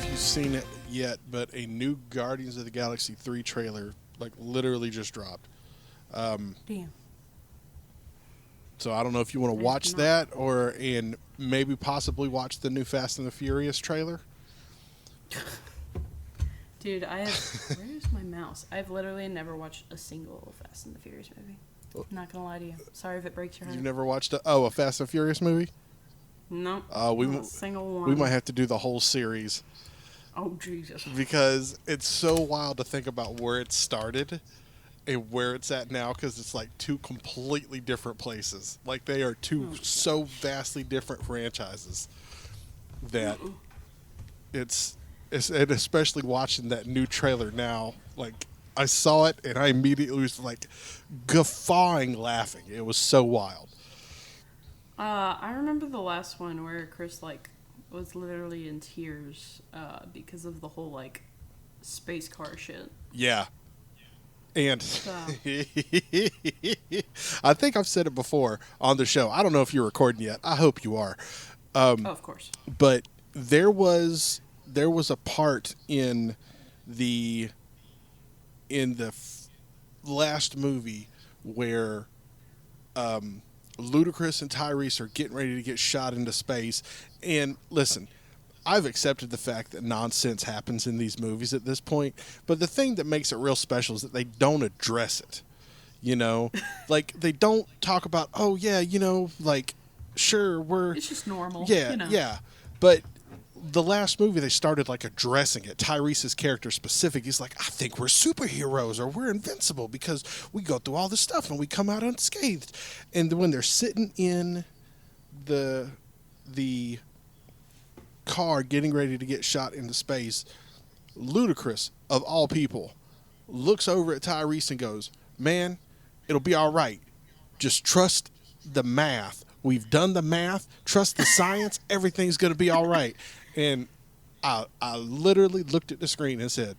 if you've seen it yet, but a new Guardians of the Galaxy 3 trailer, like, literally just dropped. Damn. So I don't know if you want to I have watch not. that and maybe possibly watch the new Fast and the Furious trailer. Dude, I have. Where's my mouse? I've literally never watched a single Fast and the Furious movie. I'm not gonna lie to you. Sorry if it breaks your You've heart. never watched a Fast and Furious movie? No, We not a single one. we might have to do the whole series Oh Jesus. because it's so wild to think about where it started and where it's at now because it's like two completely different places. Like they are two so vastly different franchises that it's and especially watching that new trailer now, like I saw it and I immediately was like guffawing laughing. It was so wild. I remember the last one where Chris like was literally in tears because of the whole like space car shit. Yeah. And So, I think I've said it before on the show. I don't know if you're recording yet. I hope you are. oh, of course. But there was a part the in the last movie where Ludacris and Tyrese are getting ready to get shot into space. And listen, I've accepted the fact that nonsense happens in these movies at this point, but the thing that makes it real special is that they don't address it. You know, like they don't talk about, oh yeah, like sure we're It's just normal. yeah, You know. yeah. But the last movie they started like addressing it. Tyrese's character specific, he's like, I think we're superheroes or we're invincible because we go through all this stuff and we come out unscathed. And when they're sitting in the car getting ready to get shot into space, Ludacris, of all people, looks over at Tyrese and goes, man, it'll be all right. Just trust the math. We've done the math. Trust the science. Everything's going to be all right. And I literally looked at the screen and said,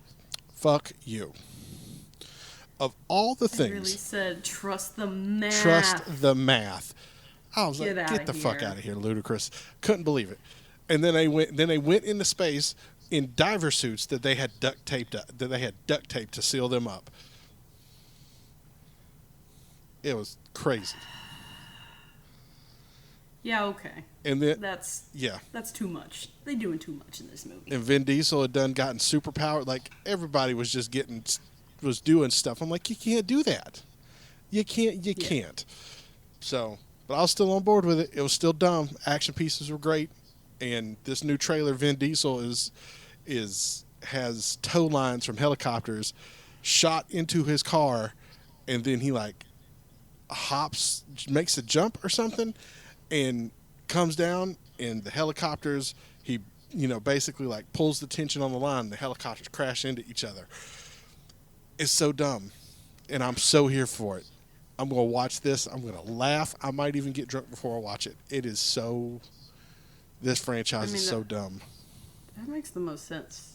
fuck you. Of all the I really things, said trust the math. trust the math. I was Get like, outta get the fuck here. out of here, Ludacris. Couldn't believe it. And then they went into space in diver suits that they had duct taped to seal them up. It was crazy. Yeah, okay. And then That's yeah. too much. They doing too much in this movie. And Vin Diesel had gotten superpowered. Like everybody was just was doing stuff. I'm like, you can't do that. You can't. So, but I was still on board with it. It was still dumb. Action pieces were great, and this new trailer, Vin Diesel has tow lines from helicopters shot into his car, and then he like makes a jump or something, and comes down, and the helicopters he basically like pulls the tension on the line. The helicopters crash into each other. It's so dumb, and I'm so here for it. I'm going to watch this. I'm going to laugh. I might even get drunk before I watch it. It is so. This franchise is so dumb. That makes the most sense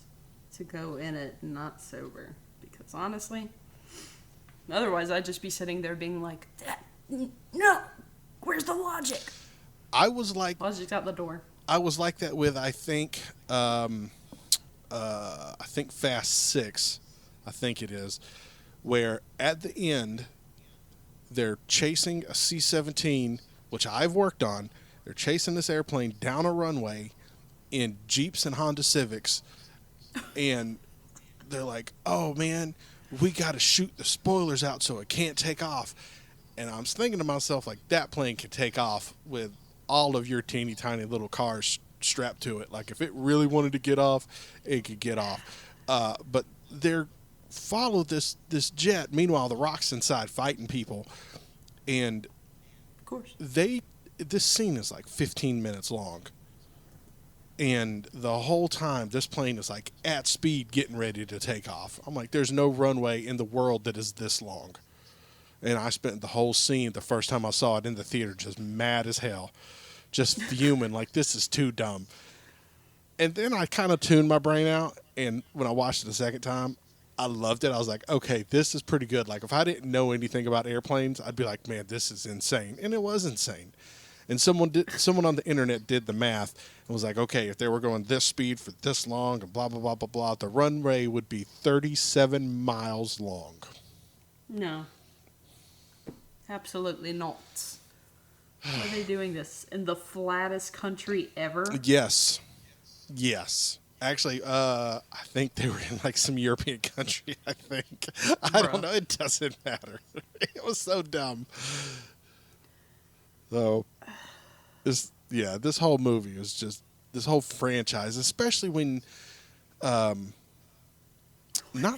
to go in it not sober. Because honestly, otherwise I'd just be sitting there being like, no, where's the logic? I was like Logic's out the door. I was like that with I think Fast 6, I think it is, where at the end they're chasing a C-17, which I've worked on. They're chasing this airplane down a runway in Jeeps and Honda Civics, and they're like, "Oh man, we got to shoot the spoilers out so it can't take off." And I'm thinking to myself, like, that plane could take off with all of your teeny tiny little cars strapped to it. Like, if it really wanted to get off, it could get off. But they're follow this jet. Meanwhile, the Rock's inside fighting people, and Of course. this scene is like 15 minutes long, and the whole time this plane is like at speed getting ready to take off. I'm like, there's no runway in the world that is this long. And I spent the whole scene the first time I saw it in the theater just mad as hell, just fuming like this is too dumb. And then I kind of tuned my brain out, and when I watched it the second time, I loved it. I was like, okay, this is pretty good. Like, if I didn't know anything about airplanes, I'd be like, man, this is insane. And it was insane. And someone on the internet did the math and was like, okay, if they were going this speed for this long and blah blah blah blah blah, the runway would be 37 miles long. No. Absolutely not. Are they doing this in the flattest country ever? Yes. Actually, I think they were in like some European country, I think. I don't know. It doesn't matter. It was so dumb. So, this whole movie is just, this whole franchise, especially when, not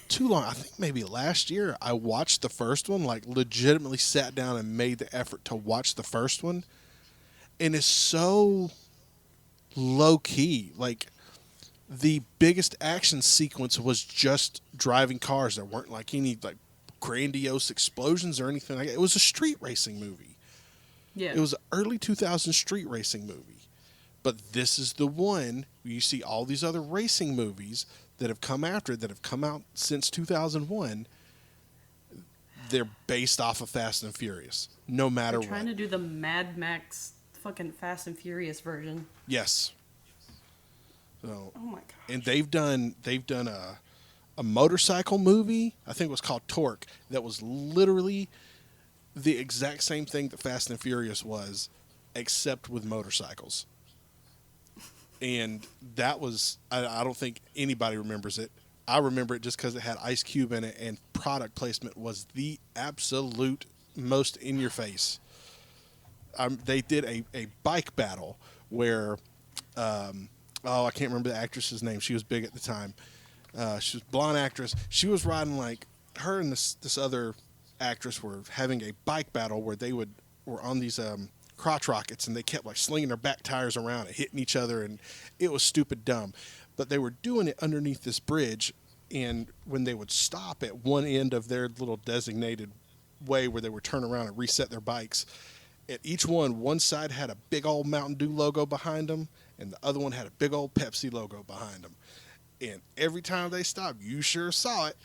too long, I think maybe last year, I watched the first one, like legitimately sat down and made the effort to watch the first one. And it's so low key. Like, the biggest action sequence was just driving cars. There weren't like any like grandiose explosions or anything like that. It was a street racing movie. Yeah. It was an early 2000 street racing movie. But this is the one where you see all these other racing movies that have come after it, that have come out since 2001. They're based off of Fast and Furious, no matter what. They're trying to do the Mad Max fucking Fast and Furious version. Yes. So, oh my god! And they've done a motorcycle movie. I think it was called Torque. That was literally the exact same thing that Fast and Furious was, except with motorcycles. And that was, I don't think anybody remembers it. I remember it just because it had Ice Cube in it, and product placement was the absolute most in your face. They did a bike battle where. I can't remember the actress's name. She was big at the time. She was a blonde actress. She was riding like her and this other actress were having a bike battle where they were on these crotch rockets, and they kept like slinging their back tires around and hitting each other, and it was stupid dumb. But they were doing it underneath this bridge, and when they would stop at one end of their little designated way where they would turn around and reset their bikes, at each one side had a big old Mountain Dew logo behind them, and the other one had a big old Pepsi logo behind them. And every time they stopped, you sure saw it.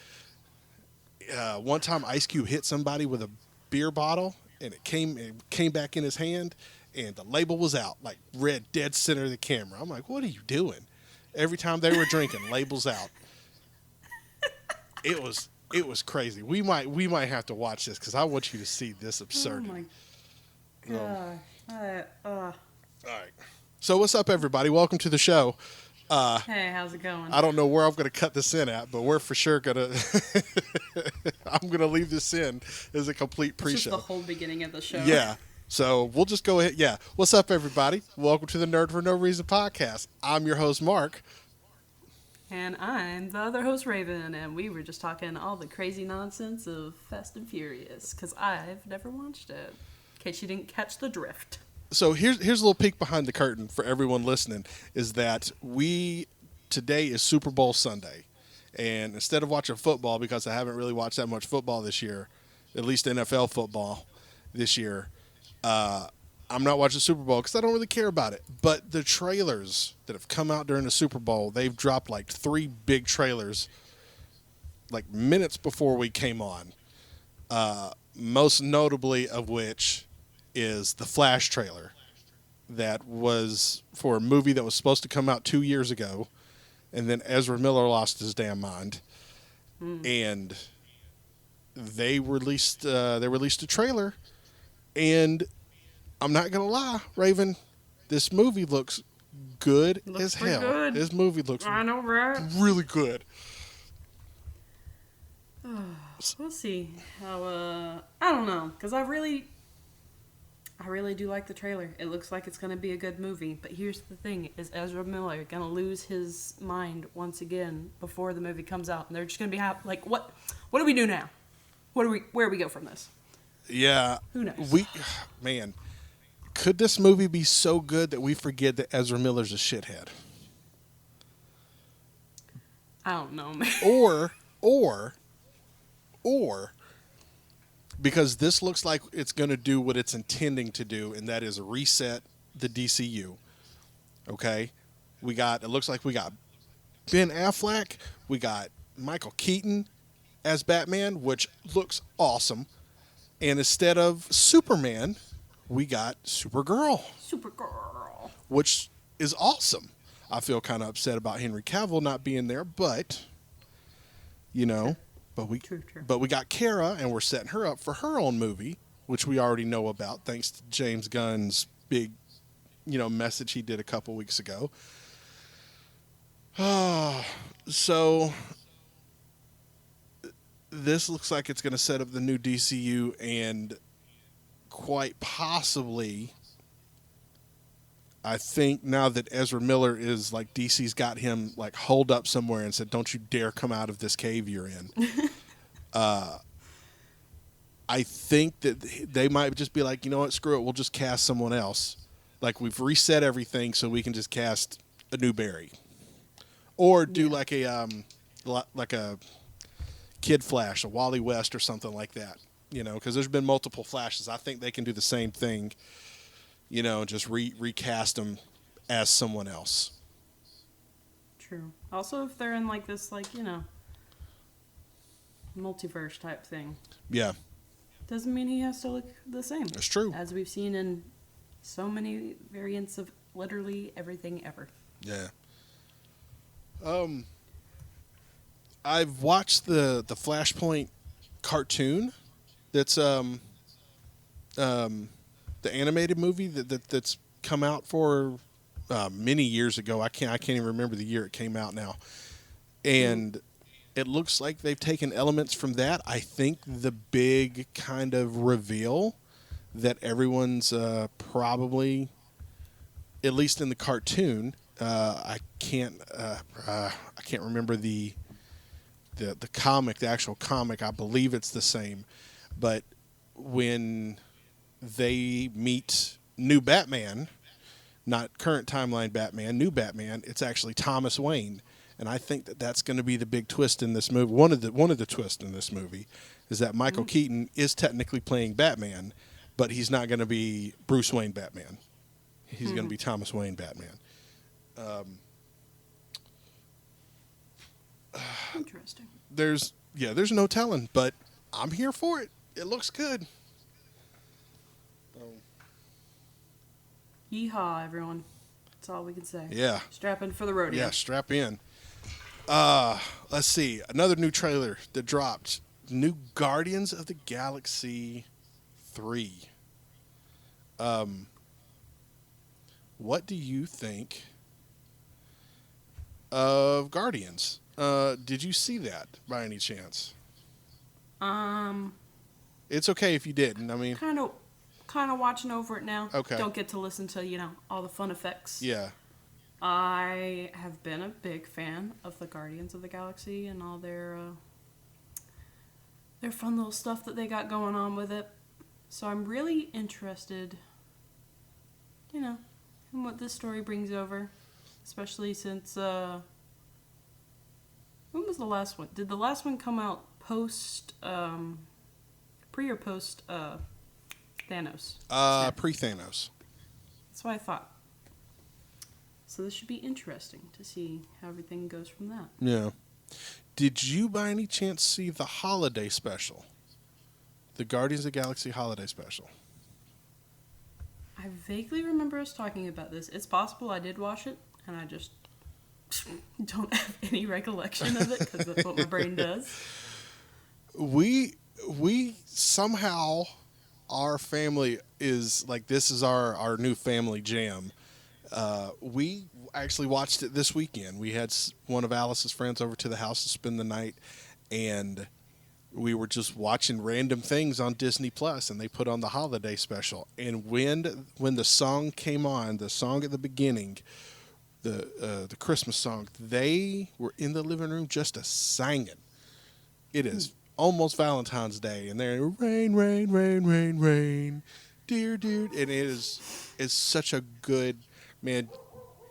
One time, Ice Cube hit somebody with a beer bottle, and it came back in his hand, and the label was out, like red, dead center of the camera. I'm like, what are you doing? Every time they were drinking, labels out. It was crazy. We might have to watch this because I want you to see this absurdity. Oh my god. All right. So what's up, everybody? Welcome to the show. Hey, how's it going? I don't know where I'm going to cut this in at, but we're for sure going to... I'm going to leave this in as a complete pre-show. It's just the whole beginning of the show. Yeah. So we'll just go ahead. Yeah. What's up, everybody? Welcome to the Nerd for No Reason podcast. I'm your host, Mark. And I'm the other host, Raven, and we were just talking all the crazy nonsense of Fast and Furious, because I've never watched it, in case you didn't catch the drift. So here's a little peek behind the curtain for everyone listening, is that today is Super Bowl Sunday. And instead of watching football, because I haven't really watched that much football this year, at least NFL football this year, I'm not watching Super Bowl because I don't really care about it. But the trailers that have come out during the Super Bowl, they've dropped like 3 big trailers like minutes before we came on. Most notably of which is the Flash trailer that was for a movie that was supposed to come out 2 years ago, and then Ezra Miller lost his damn mind, and they released a trailer, and I'm not gonna lie, Raven, this movie looks good as hell. Good. This movie looks I know, right? really good. We'll see how. I don't know, because I really do like the trailer. It looks like it's going to be a good movie. But here's the thing: is Ezra Miller going to lose his mind once again before the movie comes out? And they're just going to be like, what do we do now? Where do we go from this? Yeah. Who knows? Man, could this movie be so good that we forget that Ezra Miller's a shithead? I don't know, man. Or because this looks like it's going to do what it's intending to do, and that is reset the DCU. Okay? It looks like we got Ben Affleck, we got Michael Keaton as Batman, which looks awesome. And instead of Superman, we got Supergirl, Supergirl. which is awesome. I feel kind of upset about Henry Cavill not being there, but you know, True. but we got Kara, and we're setting her up for her own movie, which we already know about thanks to James Gunn's big, message he did a couple weeks ago. So this looks like it's going to set up the new DCU, and quite possibly, I think now that Ezra Miller is like, DC's got him like holed up somewhere and said, "Don't you dare come out of this cave you're in." I think that they might just be like, you know what, screw it, we'll just cast someone else. Like, we've reset everything, so we can just cast a new Barry, or do like a Kid Flash, a Wally West, or something like that. Because there's been multiple Flashes. I think they can do the same thing. Just recast them as someone else. True. Also, if they're in like this, multiverse type thing. Yeah. Doesn't mean he has to look the same. That's true. As we've seen in so many variants of literally everything ever. Yeah. I've watched the Flashpoint cartoon. That's the animated movie that's come out for many years ago. I can't even remember the year it came out now. And it looks like they've taken elements from that. I think the big kind of reveal that everyone's probably, at least in the cartoon, I can't remember the comic, the actual comic. I believe it's the same, but when they meet new Batman, not current timeline Batman, new Batman, it's actually Thomas Wayne. And I think that that's going to be the big twist in this movie. One of the twists in this movie is that Michael Keaton is technically playing Batman, but he's not going to be Bruce Wayne Batman. He's going to be Thomas Wayne Batman. Interesting. There's no telling, but I'm here for it. It looks good. Yeehaw, everyone. That's all we can say. Yeah. Strap in for the rodeo. Yeah, strap in. Let's see. Another new trailer that dropped. New Guardians of the Galaxy 3. What do you think of Guardians? Did you see that by any chance? It's okay if you didn't. I mean, kind of watching over it now. Okay. Don't get to listen to, all the fun effects. yeah. I have been a big fan of the Guardians of the Galaxy and all their fun little stuff that they got going on with it. So I'm really interested, in what this story brings over. Especially since, when was the last one? Did the last one come out pre or post, Thanos? Pre-Thanos. That's what I thought. So this should be interesting to see how everything goes from that. Yeah. Did you by any chance see the holiday special? The Guardians of the Galaxy holiday special? I vaguely remember us talking about this. It's possible I did watch it, and I just don't have any recollection of it, because that's what my brain does. We somehow, our family is like, this is our new family jam. We actually watched it this weekend. We had one of Alice's friends over to the house to spend the night, and we were just watching random things on Disney Plus, and they put on the holiday special. And when the song came on, the song at the beginning, the Christmas song, they were in the living room just singing. It is almost Valentine's Day, and they're rain, rain, rain, rain, rain, dear, dear, and it's such a good. Man,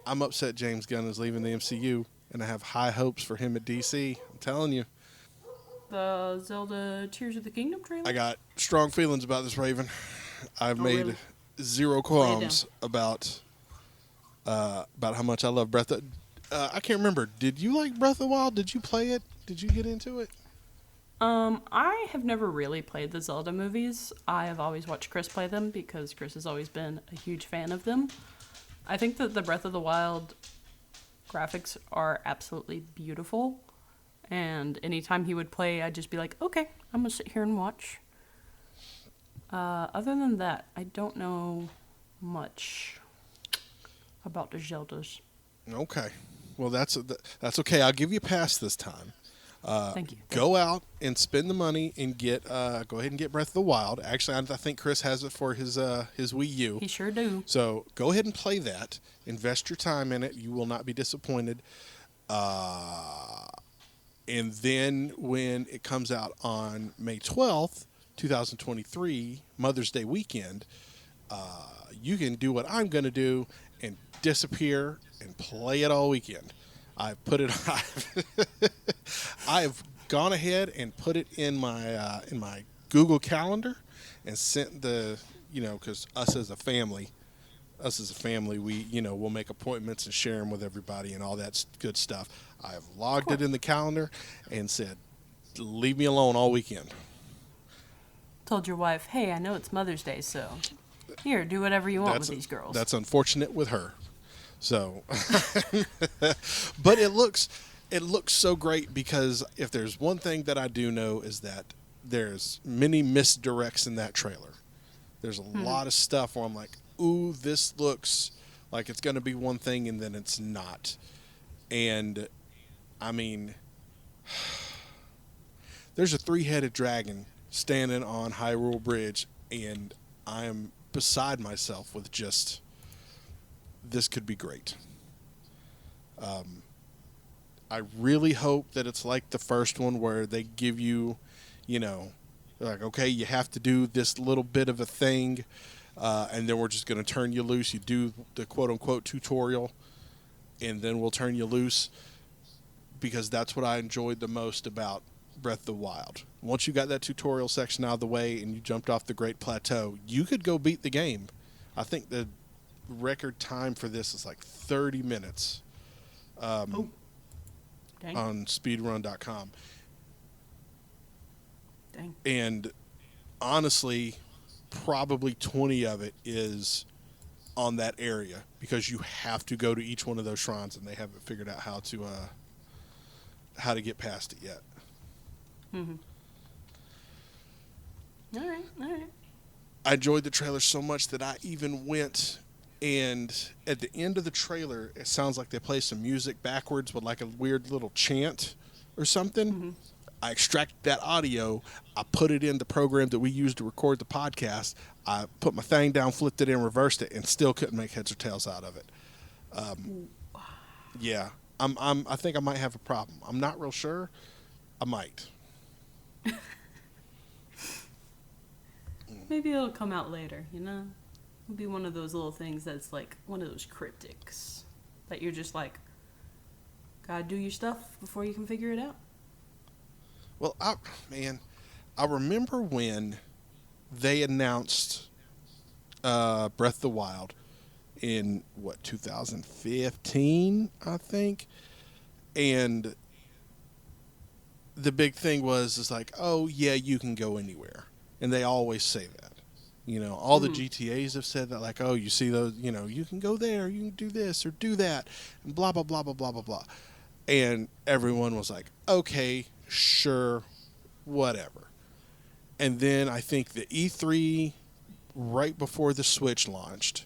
I'm upset James Gunn is leaving the MCU, and I have high hopes for him at DC. I'm telling you. The Zelda Tears of the Kingdom trailer? I got strong feelings about this, Raven. I've made really? zero qualms about how much I love Breath of... I can't remember. Did you like Breath of the Wild? Did you play it? Did you get into it? I have never really played the Zelda movies. I have always watched Chris play them because Chris has always been a huge fan of them. I think that the Breath of the Wild graphics are absolutely beautiful. And anytime he would play, I'd just be like, okay, I'm going to sit here and watch. Other than that, I don't know much about the Zeldas. Okay. Well, that's okay. I'll give you a pass this time. Thank you. Go out and spend the money and get. Go ahead and get Breath of the Wild. Actually, I think Chris has it for his Wii U. He sure do. So go ahead and play that. Invest your time in it. You will not be disappointed. And then when it comes out on May 12th, 2023, Mother's Day weekend, you can do what I'm going to do and disappear and play it all weekend. I've gone ahead and put it in my Google Calendar and sent because us as a family, we, we'll make appointments and share them with everybody and all that good stuff. I've logged it in the calendar and said, leave me alone all weekend. Told your wife, hey, I know it's Mother's Day, so here, do whatever you want with these girls. That's unfortunate with her. So, but it looks so great because if there's one thing that I do know is that there's many misdirects in that trailer. There's a lot of stuff where I'm like, ooh, this looks like it's going to be one thing and then it's not. And I mean, there's a 3-headed dragon standing on Hyrule Bridge and I am beside myself with just, this could be great. I really hope that it's like the first one where they give you, like, okay, you have to do this little bit of a thing, and then we're just going to turn you loose. You do the quote-unquote tutorial, and then we'll turn you loose, because that's what I enjoyed the most about Breath of the Wild. Once you got that tutorial section out of the way and you jumped off the Great Plateau, you could go beat the game. I think the record time for this is like 30 minutes on speedrun.com. Dang. And honestly, probably 20 of it is on that area because you have to go to each one of those shrines and they haven't figured out how to get past it yet. Mm-hmm. All right. I enjoyed the trailer so much that I even went and at the end of the trailer, it sounds like they play some music backwards with like a weird little chant or something. Mm-hmm. I extracted that audio. I put it in the program that we use to record the podcast. I put my thing down, flipped it in, reversed it, and still couldn't make heads or tails out of it. Yeah, I think I might have a problem. I'm not real sure. I might. Maybe it'll come out later, It'll be one of those little things that's like one of those cryptics that you're just like, gotta do your stuff before you can figure it out. Well, I remember when they announced Breath of the Wild in, 2015, I think? And the big thing was like, oh, yeah, you can go anywhere. And they always say that. All the GTAs have said that, like, oh, you see those, you can go there, you can do this or do that, and blah, blah, blah, blah, blah, blah, blah. And everyone was like, okay, sure, whatever. And then I think the E3, right before the Switch launched,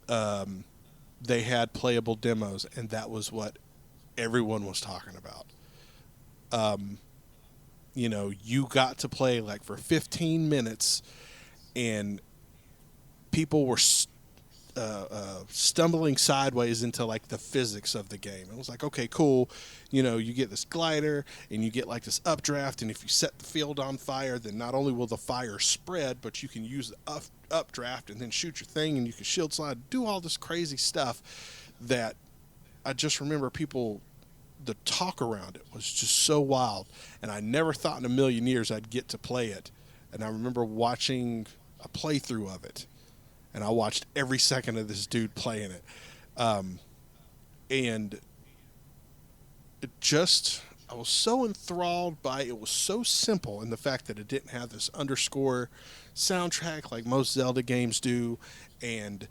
they had playable demos, and that was what everyone was talking about. You got to play like for 15 minutes, and people were stumbling sideways into like the physics of the game. It was like, okay, cool. You get this glider and you get like this updraft, and if you set the field on fire, then not only will the fire spread, but you can use the updraft and then shoot your thing, and you can shield slide, do all this crazy stuff that I just remember the talk around it was just so wild, and I never thought in a million years I'd get to play it. And I remember watching a playthrough of it, and I watched every second of this dude playing it. And it just, I was so enthralled by it. Was so simple in the fact that it didn't have this underscore soundtrack like most Zelda games do, and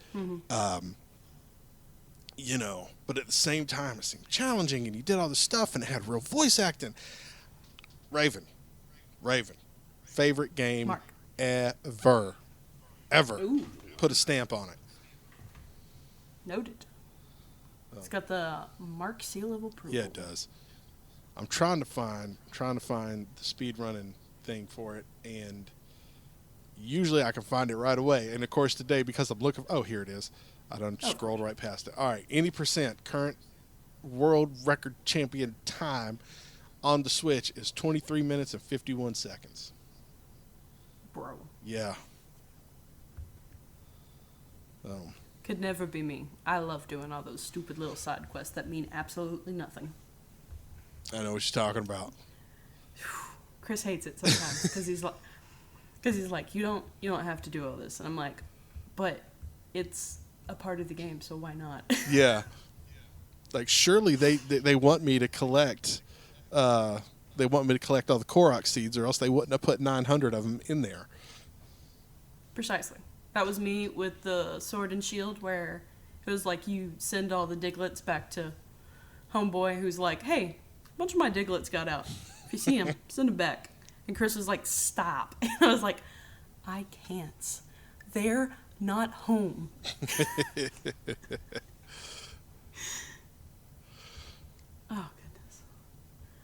but at the same time it seemed challenging, and he did all this stuff, and it had real voice acting. Raven, Raven, favorite game Mark. ever, ever. Ooh, Put a stamp on it. noted. It's got the Mark seal of approval. Yeah, it does. I'm trying to find the speed running thing for it, and usually I can find it right away. And of course today, because I'm looking, oh, here it is. I done scrolled right past it. All right, any percent current world record champion time on the Switch is 23 minutes and 51 seconds. Bro. Yeah. Could never be me. I love doing all those stupid little side quests that mean absolutely nothing. I know what you're talking about. Chris hates it sometimes because he's like, you don't have to do all this, and I'm like, but it's a part of the game, so why not? Yeah. Like surely they want me to collect. They want me to collect all the Korok seeds, or else they wouldn't have put 900 of them in there. Precisely. That was me with the Sword and Shield, where it was like you send all the Diglets back to Homeboy, who's like, hey, a bunch of my Diglets got out. If you see them, send them back. And Chris was like, stop. And I was like, I can't. They're not home. Oh, goodness.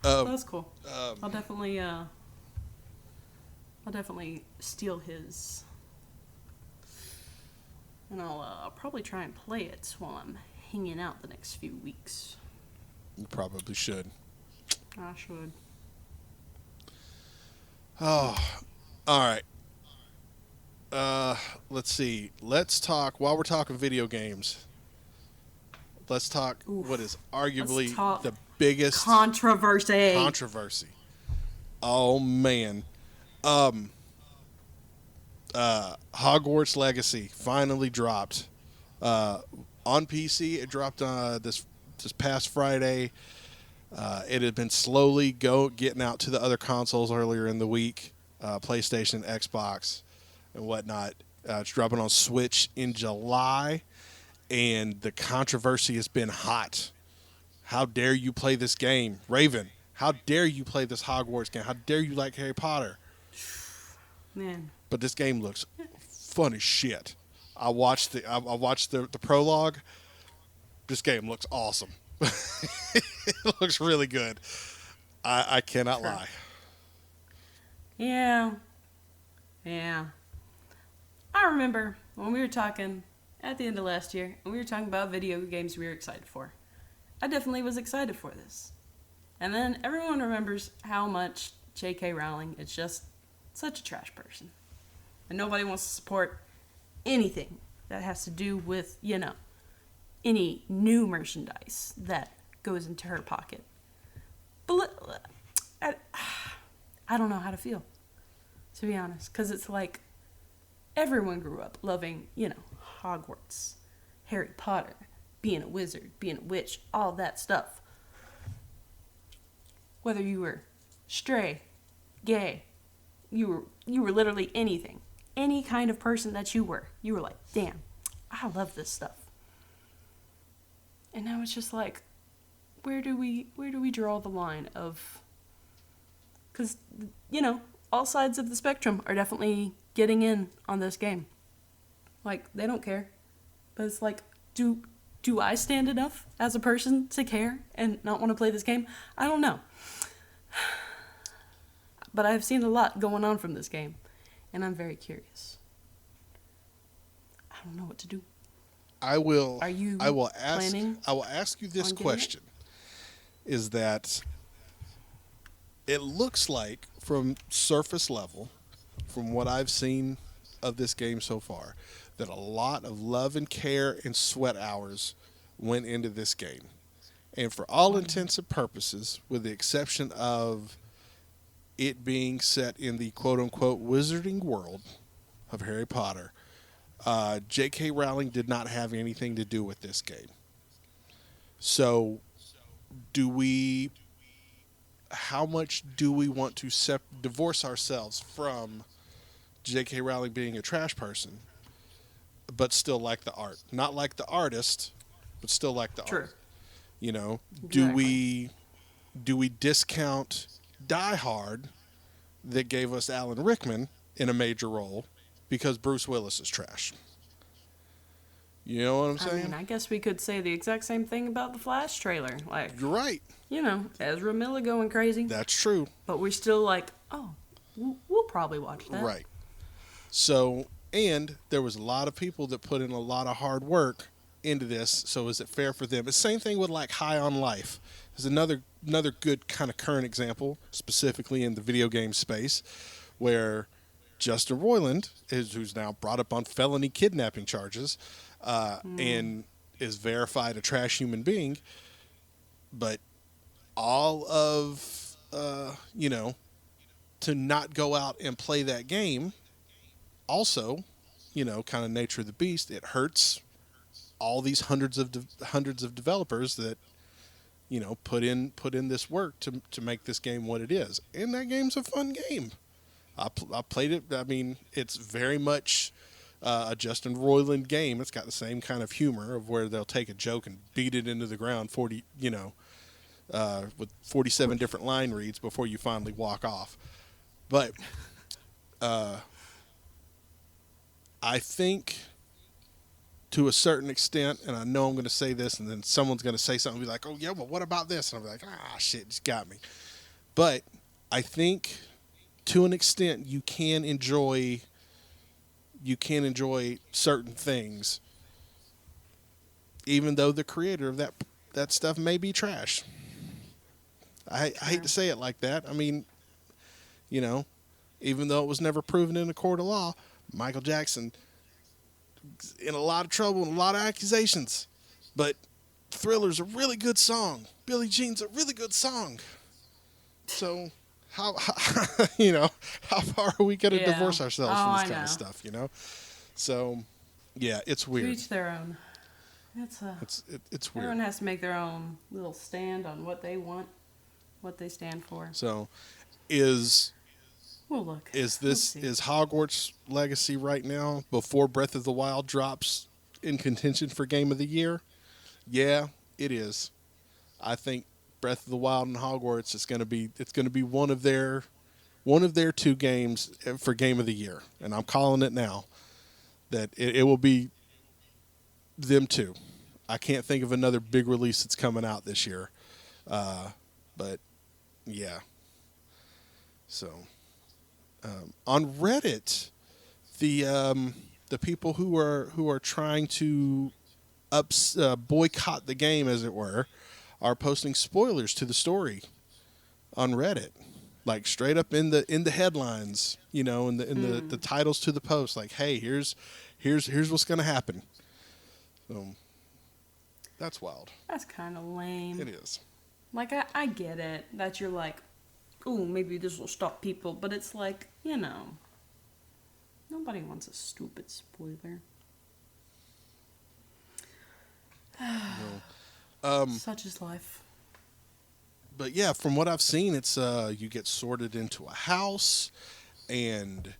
That was cool. I'll definitely steal his. And I'll probably try and play it while I'm hanging out the next few weeks. You probably should. I should. Oh, all right. Let's see. Let's talk, while we're talking video games, let's talk what is arguably the biggest controversy. Oh, man. Hogwarts Legacy finally dropped. On PC, it dropped this past Friday. It had been slowly getting out to the other consoles earlier in the week, PlayStation, Xbox, and whatnot. It's dropping on Switch in July, and the controversy has been hot. How dare you play this game, Raven? How dare you play this Hogwarts game? How dare you like Harry Potter? Man. But this game looks fun as shit. I watched the prologue. This game looks awesome. It looks really good. I cannot lie. Yeah. I remember when we were talking at the end of last year, and we were talking about video games we were excited for. I definitely was excited for this. And then everyone remembers how much J.K. Rowling is just such a trash person. And nobody wants to support anything that has to do with, any new merchandise that goes into her pocket. But I don't know how to feel, to be honest, because it's like everyone grew up loving, Hogwarts, Harry Potter, being a wizard, being a witch, all that stuff. Whether you were stray, gay, you were literally anything. Any kind of person that you were like, damn, I love this stuff. And now it's just like, where do we draw the line of, because, all sides of the spectrum are definitely getting in on this game. Like, they don't care. But it's like, do I stand enough as a person to care and not want to play this game? I don't know. But I've seen a lot going on from this game, and I'm very curious. I don't know what to do. I will planning ask you this question. Is that it looks like from surface level, from what I've seen of this game so far, that a lot of love and care and sweat hours went into this game. And for all intents and purposes, with the exception of it being set in the quote-unquote wizarding world of Harry Potter, J.K. Rowling did not have anything to do with this game. So, how much do we want to divorce ourselves from J.K. Rowling being a trash person, but still like the art, not like the artist, but still like the True. art. You know, do Exactly. we discount Die Hard that gave us Alan Rickman in a major role because Bruce Willis is trash? You know what I'm I mean, saying? I guess we could say the exact same thing about the Flash trailer. Like, You're right. Ezra Miller going crazy, That's true. but we're still like, oh, we'll probably watch that. Right. So, and there was a lot of people that put in a lot of hard work into this. So, is it fair for them? The same thing with like High on Life. Is another good kind of current example, specifically in the video game space, where Justin Roiland who's now brought up on felony kidnapping charges, and is verified a trash human being, but all of to not go out and play that game also, kind of nature of the beast, it hurts all these hundreds of developers that put in this work to make this game what it is. And that game's a fun game. I played it. I mean, it's very much a Justin Roiland game. It's got the same kind of humor of where they'll take a joke and beat it into the ground with 47 different line reads before you finally walk off. But I think to a certain extent, and I know I'm going to say this, and then someone's going to say something and be like, oh, yeah, well, what about this? And I'll be like, shit, just got me. But I think to an extent you can enjoy certain things, even though the creator of that stuff may be trash. I hate to say it like that. I mean, even though it was never proven in a court of law, Michael Jackson in a lot of trouble and a lot of accusations. But Thriller's a really good song. Billie Jean's a really good song. So how how far are we going to divorce ourselves from this kind of stuff, So yeah, it's weird. To each their own. It's weird. Everyone has to make their own little stand on what they want, what they stand for. So We'll look. Is Hogwarts Legacy right now, before Breath of the Wild drops, in contention for Game of the Year? Yeah, it is. I think Breath of the Wild and Hogwarts is going to be one of their two games for Game of the Year, and I'm calling it now that it will be them two. I can't think of another big release that's coming out this year, but yeah. So. On Reddit, the people who are trying to boycott the game, as it were, are posting spoilers to the story on Reddit, like straight up in the headlines, in the titles to the post, like, hey, here's what's gonna happen. So that's wild. That's kind of lame. It is. Like I get it that you're like, ooh, maybe this will stop people, but it's like, nobody wants a stupid spoiler. No. Such is life. But yeah, from what I've seen, it's you get sorted into a house, and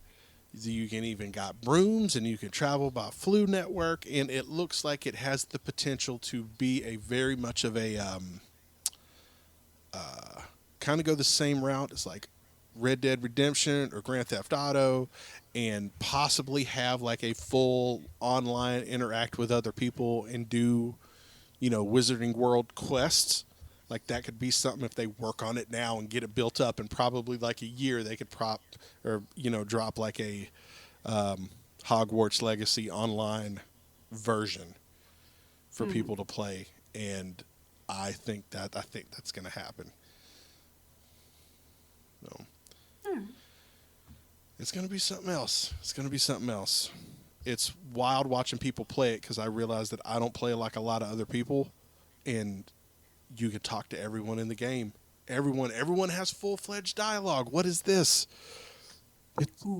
you can even got brooms, and you can travel by Flu Network, and it looks like it has the potential to be a very much of a kind of go the same route as like Red Dead Redemption or Grand Theft Auto, and possibly have like a full online interact with other people and do, Wizarding World quests. Like that could be something if they work on it now and get it built up, and probably like a year they could drop like a Hogwarts Legacy online version for people to play, and I think that's going to happen. So it's going to be something else. It's wild watching people play it, because I realize that I don't play like a lot of other people, and you can talk to everyone in the game. Everyone has full-fledged dialogue. What is this?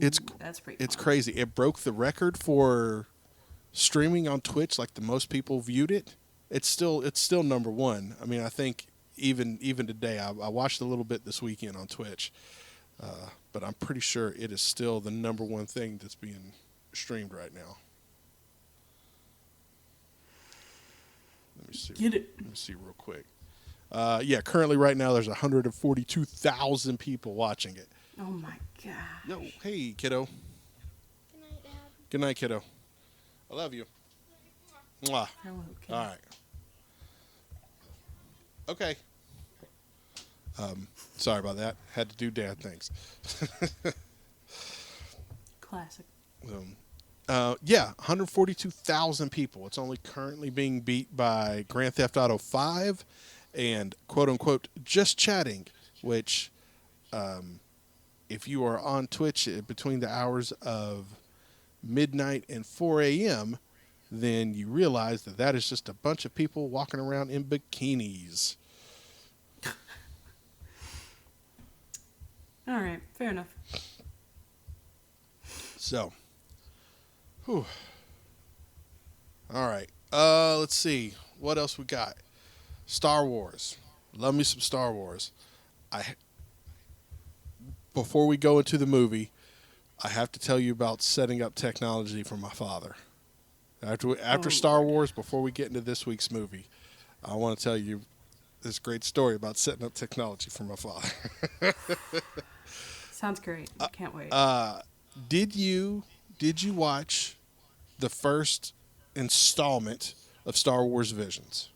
It's that's pretty it's fun. crazy. It broke the record for streaming on Twitch, like the most people viewed it. It's still number one. I mean, I think even today. I watched a little bit this weekend on Twitch, but I'm pretty sure it is still the number one thing that's being streamed right now. Let me see. Get it. Let me see real quick. Yeah, currently right now there's 142,000 people watching it. Oh my god. Yo, hey kiddo. Good night, Dad. Good night, kiddo. I love you. Mwah. Hello, kid. All right. Okay. Sorry about that. Had to do dad things. Classic. Yeah, 142,000 people. It's only currently being beat by Grand Theft Auto 5 and quote unquote just chatting, which if you are on Twitch between the hours of midnight and 4 a.m., then you realize that that is just a bunch of people walking around in bikinis. All right, fair enough. So, whew. All right. Let's see. What else we got? Star Wars. Love me some Star Wars. Before we go into the movie, I have to tell you about setting up technology for my father. After Star Wars, before we get into this week's movie, I want to tell you this great story about setting up technology for my father. Sounds great. Can't wait. Did you watch the first installment of Star Wars Visions?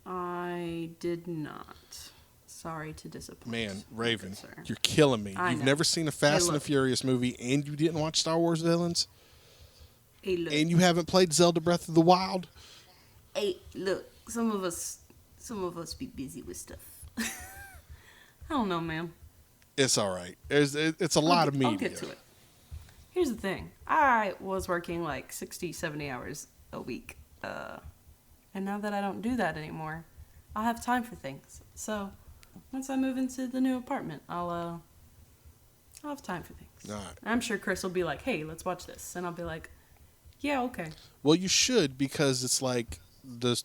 I did not. Sorry to disappoint. Man, Raven, sir. you're killing me. I You've know. never seen a Fast and the look. Furious movie, and you didn't watch Star Wars Villains, Hey, look. and you haven't played Zelda Breath of the Wild. Hey, look. Some of us be busy with stuff. I don't know, man. It's all right. It's a lot of media. I'll get to it. Here's the thing. I was working like 60, 70 hours a week. And now that I don't do that anymore, I'll have time for things. So, once I move into the new apartment, I'll have time for things. All right. I'm sure Chris will be like, hey, let's watch this. And I'll be like, yeah, okay. Well, you should, because it's like the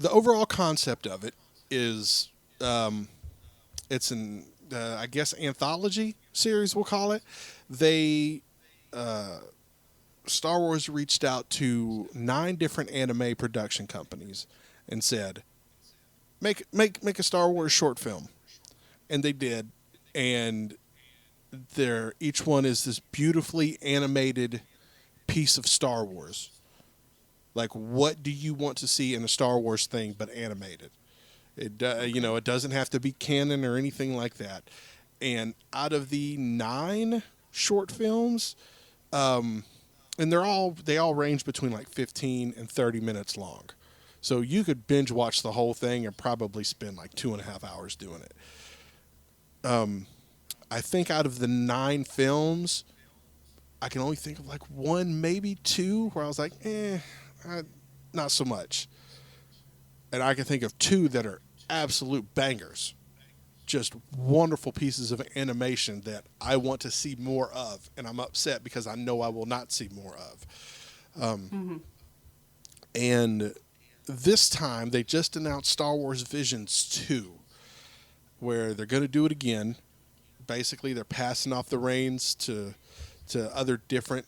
overall concept of it is it's an I guess anthology series, we'll call it. They Star Wars reached out to 9 different anime production companies and said, make a Star Wars short film, and they did. And each one is this beautifully animated piece of Star Wars. Like, what do you want to see in a Star Wars thing but animated? It it doesn't have to be canon or anything like that. And out of the 9 short films, and they all range between like 15 and 30 minutes long. So you could binge watch the whole thing and probably spend like 2.5 hours doing it. I think out of the 9 films, I can only think of like 1, maybe 2, where I was like, not so much. And I can think of 2 that are absolute bangers. Just wonderful pieces of animation that I want to see more of. And I'm upset because I know I will not see more of. And this time, they just announced Star Wars Visions 2, where they're going to do it again. Basically, they're passing off the reins to other different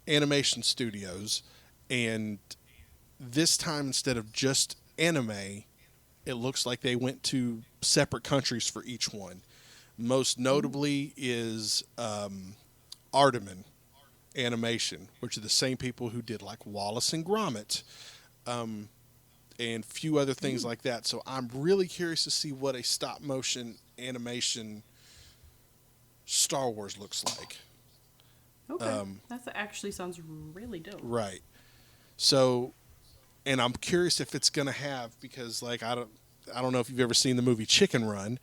animation studios. And this time, instead of just anime, it looks like they went to separate countries for each one. Most notably is Artemin Animation, which are the same people who did like Wallace and Gromit, and a few other things like that. So I'm really curious to see what a stop motion animation Star Wars looks like. Okay. That actually sounds really dope. Right. So, and I'm curious if it's going to have, because like I don't know if you've ever seen the movie Chicken Run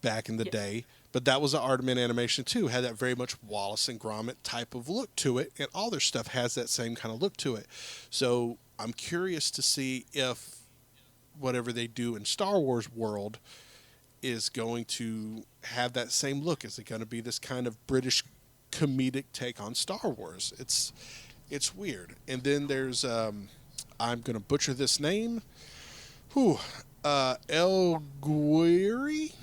back in the day, but that was an Artemin Animation too. Had that very much Wallace and Gromit type of look to it, and all their stuff has that same kind of look to it. So I'm curious to see if whatever they do in Star Wars world is going to have that same look. Is it going to be this kind of British comedic take on Star Wars? It's weird. And then there's I'm going to butcher this name, Whew. El Guiri?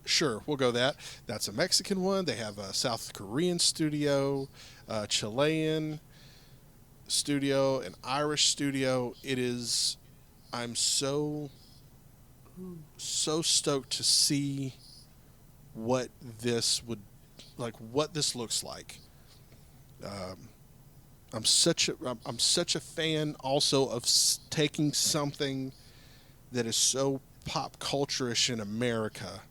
Sure, we'll go that. That's a Mexican one. They have a South Korean studio, a Chilean studio, an Irish studio. It is. I'm so stoked to see what this would what this looks like. Um, I'm such a fan also of taking something that is so pop culture-ish in America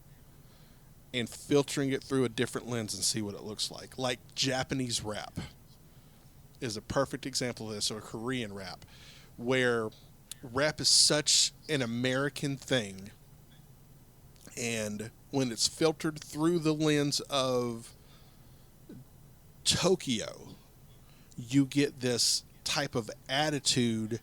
and filtering it through a different lens and see what it looks like. Like Japanese rap is a perfect example of this, or Korean rap, where rap is such an American thing, and when it's filtered through the lens of Tokyo, you get this type of attitude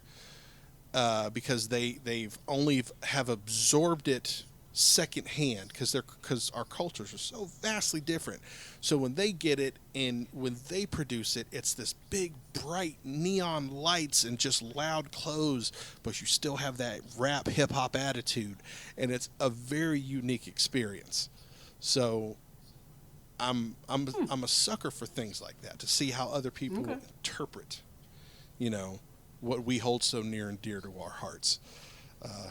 because they've only have absorbed it secondhand because our cultures are so vastly different. So when they get it and when they produce it, it's this big bright neon lights and just loud clothes, but you still have that rap hip hop attitude, and it's a very unique experience. So I'm a sucker for things like that, to see how other people interpret, you know, what we hold so near and dear to our hearts.